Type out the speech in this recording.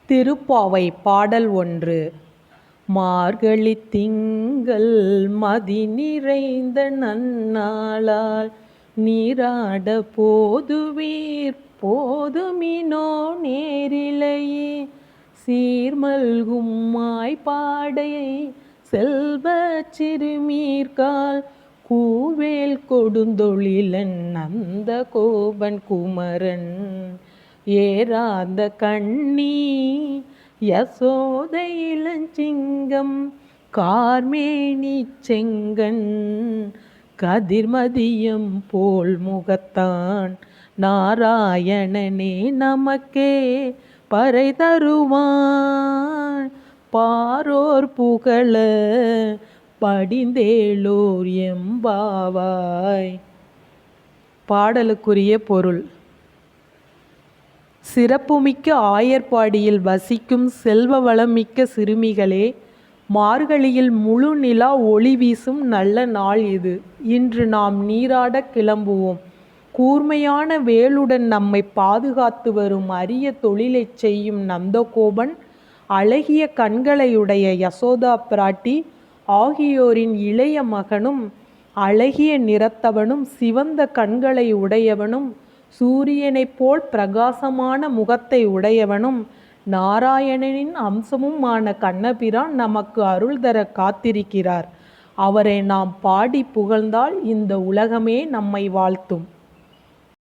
திருப்பாவை பாடல் 1. மார்கழி திங்கள் மதி நிறைந்த நன்னாளால் நீராட போதுவீர் போதுமினோ நேரிலையே சீர்மல்கும் மாய்பாடை செல்வ சிறுமீர்கால் கூவேல் கொடுந்தொழிலன் நந்த கோபன் குமரன் ஏராந்த கண்ணி யசோத இளஞ்சிங்கம் கார்மேனி செங்கண் கதிர்மதியம் போல் முகத்தான் நாராயணனே நமக்கே பறை தருவான் பாரோர் புகழ படிந்தேலோர் எம்பாவாய். பாடலுக்குரிய பொருள்: சிறப்புமிக்க ஆயர்பாடியில் வசிக்கும் செல்வ வளமிக்க சிறுமிகளே, மார்கழியில் முழு நிலா ஒளி வீசும் நல்ல நாள் இது. இன்று நாம் நீராடக் கிளம்புவோம். கூர்மையான வேலுடன் நம்மை பாதுகாத்து வரும் அரிய தொழிலைச் செய்யும் நந்தகோபன், அழகிய கண்களையுடைய யசோதா பிராட்டி ஆகியோரின் இளைய மகனும், அழகிய நிறத்தவனும் சிவந்த கண்களை உடையவனும் சூரியனைப் போல் பிரகாசமான முகத்தை உடையவனும் நாராயணனின் அம்சமுமான கண்ணபிரான் நமக்கு அருள் தர காத்திருக்கிறார். அவரை நாம் பாடி புகழ்ந்தால் இந்த உலகமே நம்மை வாழ்த்தும்.